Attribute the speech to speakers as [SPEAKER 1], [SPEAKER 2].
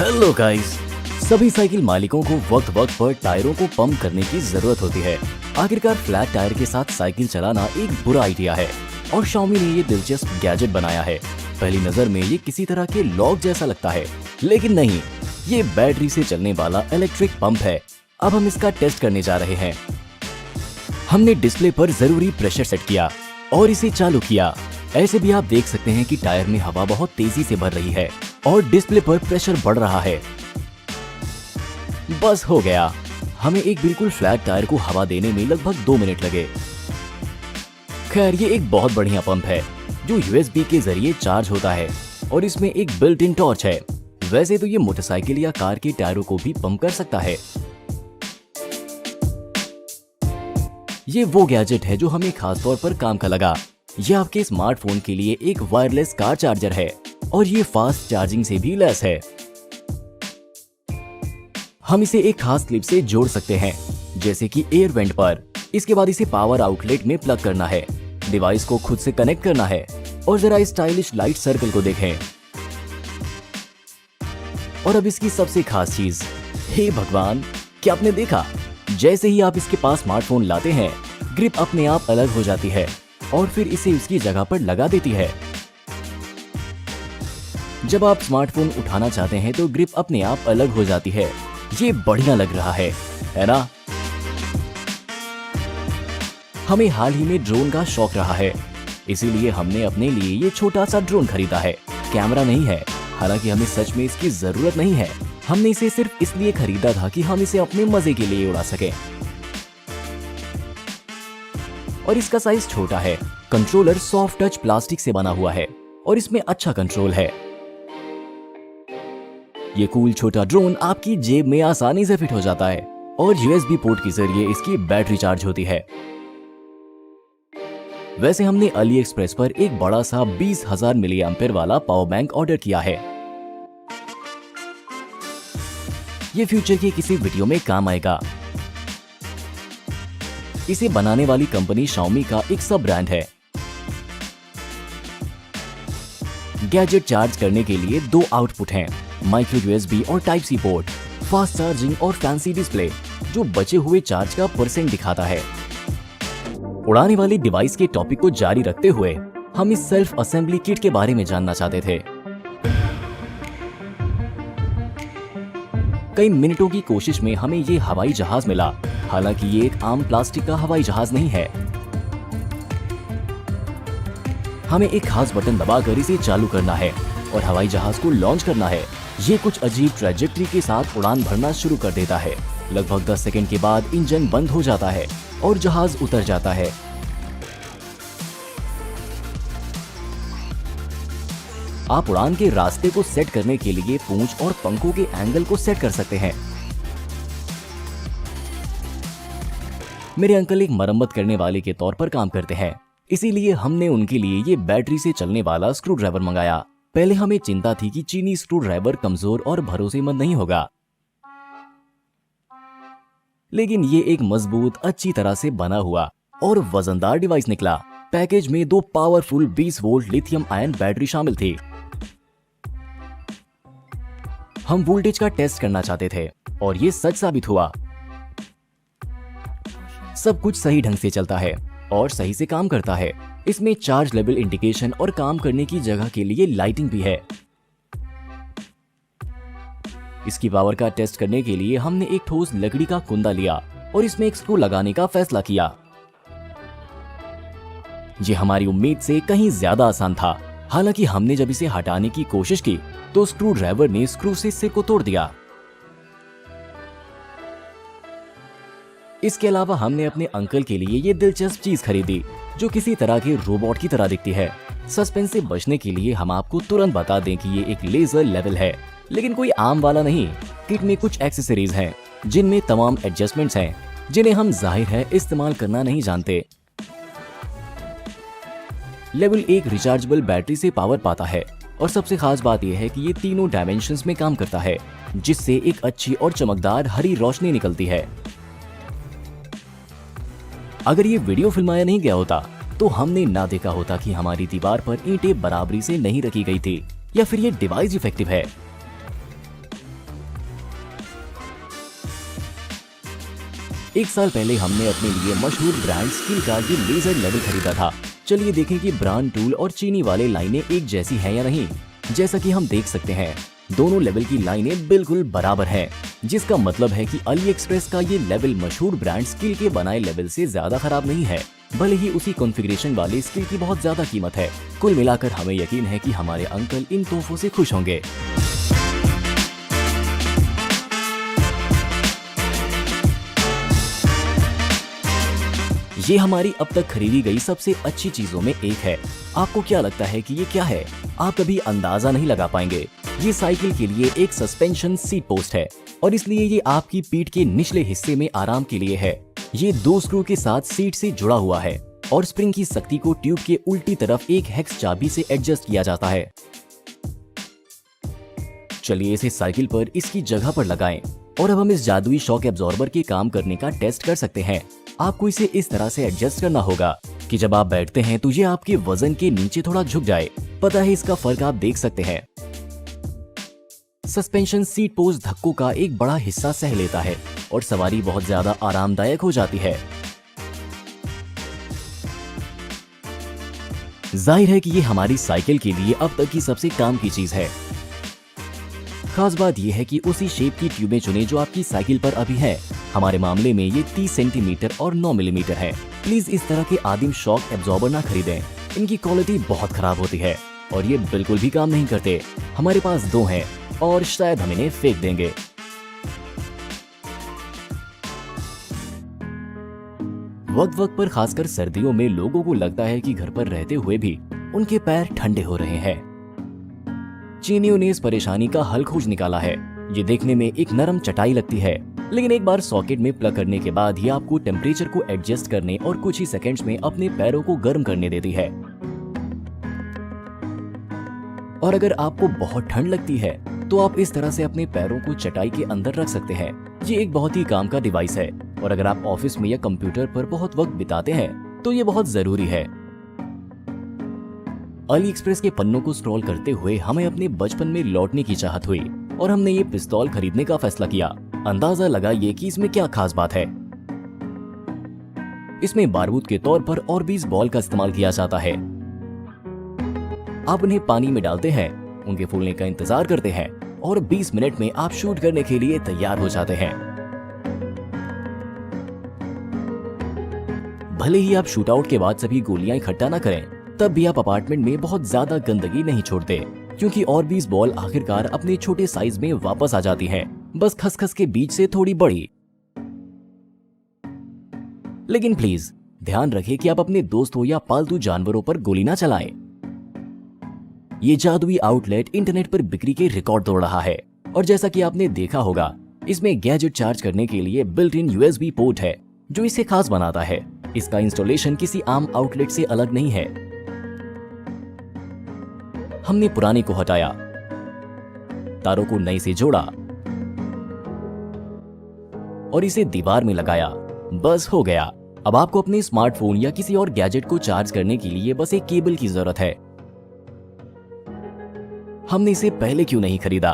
[SPEAKER 1] Hello guys. सभी cycle मालिकों को वक्त वक्त पर टायरों को पंप करने की जरूरत होती है। आखिरकार फ्लैट टायर के साथ साइकिल चलाना एक बुरा आइडिया है और Xiaomi ने ये दिलचस्प गैजेट बनाया है। पहली नजर में ये किसी तरह के लॉक जैसा लगता है, लेकिन नहीं, ये बैटरी से चलने वाला इलेक्ट्रिक पंप है। अब हम इसका टेस्ट करने जा रहे हैं। हमने डिस्प्ले पर जरूरी प्रेशर सेट किया और इसे चालू किया। ऐसे भी आप देख सकते हैं कि टायर में हवा बहुत तेजी से भर रही है और डिस्प्ले पर प्रेशर बढ़ रहा है। बस हो गया। हमें एक बिल्कुल फ्लैट टायर को हवा देने में लगभग 2 मिनट लगे। खैर, ये एक बहुत बढ़िया पंप है जो USB के जरिए चार्ज होता है और इसमें एक बिल्ट इन टॉर्च है। वैसे तो ये मोटरसाइकिल या कार के टायरों को भी पंप कर सकता है। ये वो गैजेट है जो हमें खास तौर पर काम का लगा। ये आपके स्मार्टफोन के लिए एक वायरलेस कार चार्जर है और ये फास्ट चार्जिंग से भी लैस है। हम इसे एक खास क्लिप से जोड़ सकते हैं, जैसे कि एयर वेंट पर। इसके बाद इसे पावर आउटलेट में प्लग करना है, डिवाइस को खुद से कनेक्ट करना है और जरा स्टाइलिश लाइट सर्कल को देखें। और अब इसकी सबसे खास चीज, हे भगवान, क्या आपने देखा? जैसे ही आप इसके पास स्मार्टफोन लाते हैं, ग्रिप अपने आप अलग हो जाती है और फिर इसे उसकी जगह पर लगा देती है। जब आप स्मार्टफोन उठाना चाहते हैं तो ग्रिप अपने आप अलग हो जाती है। ये बढ़िया लग रहा है ना? हमें हाल ही में ड्रोन का शौक रहा है, इसीलिए हमने अपने लिए ये छोटा सा ड्रोन खरीदा है। कैमरा नहीं है, हालांकि हमें सच में इसकी जरूरत नहीं है। हमने इसे सिर्फ इसलिए खरीदा था कि हम इसे अपने मजे के लिए उड़ा सकें। और इसका साइज छोटा है। कंट्रोलर सॉफ्ट टच प्लास्टिक से बना हुआ है और इसमें अच्छा कंट्रोल है। ये कूल छोटा ड्रोन आपकी जेब में आसानी से फिट हो जाता है और USB पोर्ट के जरिए इसकी बैटरी चार्ज होती है। वैसे हमने AliExpress पर एक बड़ा सा 20,000 मिली एम्पेयर वाला पावर बैंक ऑर्डर किया है। ये फ्यूचर के किसी वीडियो में काम आएगा। इसे बनाने वाली कंपनी Xiaomi का एक सब ब्रांड है। गैजेट चार्ज करने के लिए 2 आउटपुट हैं, माइक्रो USB और type C port, fast charging और फैंसी डिस्प्ले जो बचे हुए चार्ज का % दिखाता है। उड़ाने वाली डिवाइस के टॉपिक को जारी रखते हुए हम इस सेल्फ असेंबली किट के बारे में जानना चाहते थे। कई मिनटों की कोशिश में हमें ये हवाई जहाज मिला। हालांकि ये एक आम प्लास्टिक का हवाई जहाज नहीं है। हमें एक खास बटन दबाकर इसे चालू करना है और हवाई जहाज को लॉन्च करना है। ये कुछ अजीब ट्रैजेक्टरी के साथ उड़ान भरना शुरू कर देता है। लगभग 10 सेकंड के बाद इंजन बंद हो जाता है और जहाज उतर जाता है। आप उड़ान के रास्ते को सेट करने के लिए पूंछ और पंखों के एंगल को सेट कर सकते हैं। मेरे अंकल एक मरम्मत करने वाले के तौर पर काम करते हैं, इसीलिए हमने उनके लिए ये बैटरी से चलने वाला स्क्रू ड्राइवर मंगाया। पहले हमें चिंता थी कि चीनी स्क्रू ड्राइवर कमजोर और भरोसेमंद नहीं होगा, लेकिन ये एक मजबूत, अच्छी तरह से बना हुआ और वजनदार डिवाइस निकला। पैकेज में 2 powerful 20 volt lithium ion battery शामिल थी। हम वोल्टेज का टेस्ट करना चाहते थे और ये सच साबित हुआ। सब कुछ सही ढंग से चलता है और सही से काम करता है। इसमें चार्ज लेवल इंडिकेशन और काम करने की जगह के लिए लाइटिंग भी है। इसकी पावर का टेस्ट करने के लिए हमने एक ठोस लकड़ी का कुंदा लिया और इसमें एक स्क्रू लगाने का फैसला किया। ये हमारी उम्मीद से कहीं ज्यादा आसान था। हालांकि हमने जब इसे हटाने की कोशिश की तो स्क्रू ड्राइवर ने स्क्रू से सिर को तोड़ दिया। इसके अलावा हमने अपने अंकल के लिए ये दिलचस्प चीज खरीदी जो किसी तरह के रोबोट की तरह दिखती है। सस्पेंस से बचने के लिए हम आपको तुरंत बता दें कि ये एक लेजर लेवल है, लेकिन कोई आम वाला नहीं। किट में कुछ एक्सेसरीज हैं जिनमें तमाम एडजस्टमेंट्स हैं जिन्हें हम जाहिर है इस्तेमाल करना नहीं जानते। लेवल 1 रिचार्जेबल बैटरी से पावर पाता है और सबसे खास बात यह है कि ये तीनों डायमेंशंस में काम करता है, जिससे एक अच्छी और चमकदार हरी रोशनी निकलती है। अगर ये वीडियो फिल्माया नहीं गया होता तो हमने ना देखा होता कि हमारी दीवार पर ईंटें बराबरी से नहीं रखी गई थी या फिर ये डिवाइस इफेक्टिव है। 1 साल पहले हमने अपने लिए मशहूर ब्रांड स्किल का ये लेजर लेवल खरीदा था। चलिए देखें कि ब्रांड टूल और चीनी वाले लाइनें एक जैसी हैं या नहीं। जैसा कि हम देख सकते हैं, दोनों लेवल की लाइनें बिल्कुल बराबर हैं, जिसका मतलब है कि अली एक्सप्रेस का ये लेवल मशहूर ब्रांड स्किल के बनाए लेवल से ज्यादा खराब नहीं है, भले ही उसी कॉन्फ़िगरेशन वाले स्किल की बहुत ज्यादा कीमत है। कुल मिलाकर हमें यकीन है कि हमारे अंकल इन तोहफों से खुश होंगे। ये हमारी अब तक खरीदी गई सबसे अच्छी चीजों में एक है। आपको क्या लगता है कि ये क्या है? आप कभी अंदाजा नहीं लगा पाएंगे। ये साइकिल के लिए एक सस्पेंशन सीट पोस्ट है और इसलिए ये आपकी पीठ के निचले हिस्से में आराम के लिए है। ये 2 स्क्रू के साथ सीट से जुड़ा हुआ है और स्प्रिंग की सख्ती को ट्यूब के उल्टी तरफ एक हेक्स चाबी से एडजस्ट किया जाता है। चलिए इसे साइकिल पर इसकी जगह पर लगाएं और अब हम इस जादुई शॉक एब्जॉर्बर के काम करने का टेस्ट कर सकते हैं। आपको इसे इस तरह से एडजस्ट करना होगा कि जब आप बैठते हैं तो ये आपके वजन के नीचे थोड़ा झुक जाए। पता है, इसका फर्क आप देख सकते हैं। सस्पेंशन सीट पोस्ट धक्कों का एक बड़ा हिस्सा सह लेता है और सवारी बहुत ज्यादा आरामदायक हो जाती है। जाहिर है कि ये हमारी साइकिल के लिए अब तक की सबसे काम की चीज है। खास बात यह है कि उसी शेप की ट्यूबें चुनें जो आपकी साइकिल पर अभी है। हमारे मामले में ये 30 सेंटीमीटर और 9 मिलीमीटर है। प्लीज इस तरह के आदिम शॉक एब्जॉर्बर ना खरीदें, इनकी क्वालिटी बहुत खराब होती है और ये बिल्कुल भी काम नहीं करते। हमारे पास 2 हैं और शायद हम इन्हें फेंक देंगे। वक्त वक्त पर खासकर सर्दियों में लोगों को लगता है कि घर पर रहते हुए भी उनके पैर ठंडे हो रहे हैं। चीनियों ने इस परेशानी का हल खोज निकाला है। ये देखने में एक नरम चटाई लगती है, लेकिन एक बार सॉकेट में प्लग करने के बाद ये आपको टेम्परेचर को एडजस्ट करने और कुछ ही सेकंड्स में अपने पैरों को गर्म करने देती है। और अगर आपको बहुत ठंड लगती है तो आप इस तरह से अपने पैरों को चटाई के अंदर रख सकते हैं। ये एक बहुत ही काम का डिवाइस है और अगर आप ऑफिस में या कंप्यूटर पर बहुत वक्त बिताते हैं तो ये बहुत जरूरी है। अली एक्सप्रेस के पन्नों को स्क्रॉल करते हुए हमें अपने बचपन में लौटने की चाहत हुई और हमने ये पिस्तौल खरीदने का फैसला किया। अंदाजा लगाइए कि इसमें क्या खास बात है। इसमें बारूद के तौर पर ऑर्बिस बॉल का इस्तेमाल किया जाता है। आप उन्हें पानी में डालते हैं, उनके फूलने का इंतजार करते हैं और 20 मिनट में आप शूट करने के लिए तैयार हो जाते हैं। भले ही आप शूट आउट के बाद सभी गोलियां इकट्ठा न करें, तब भी आप अपार्टमेंट में बहुत ज्यादा गंदगी नहीं छोड़ते, क्योंकि ऑर्बिस बॉल आखिरकार अपने छोटे साइज में वापस आ जाती हैं, बस खसखस के बीच से थोड़ी बड़ी। लेकिन प्लीज ध्यान रखें कि आप अपने दोस्तों या पालतू जानवरों पर गोली ना चलाएं। ये जादुई आउटलेट इंटरनेट पर बिक्री के रिकॉर्ड तोड़ रहा है और जैसा कि आपने देखा होगा, इसमें गैजेट चार्ज करने के लिए बिल्ट इन यूएसबी पोर्ट है, जो इसे खास बनाता है। इसका इंस्टॉलेशन किसी आम आउटलेट से अलग नहीं है। हमने पुराने को हटाया, तारों को नए से जोड़ा और इसे दीवार में लगाया। बस हो गया। अब आपको अपने स्मार्टफोन या किसी और गैजेट को चार्ज करने के लिए बस एक केबल की जरूरत है। हमने इसे पहले क्यों नहीं खरीदा?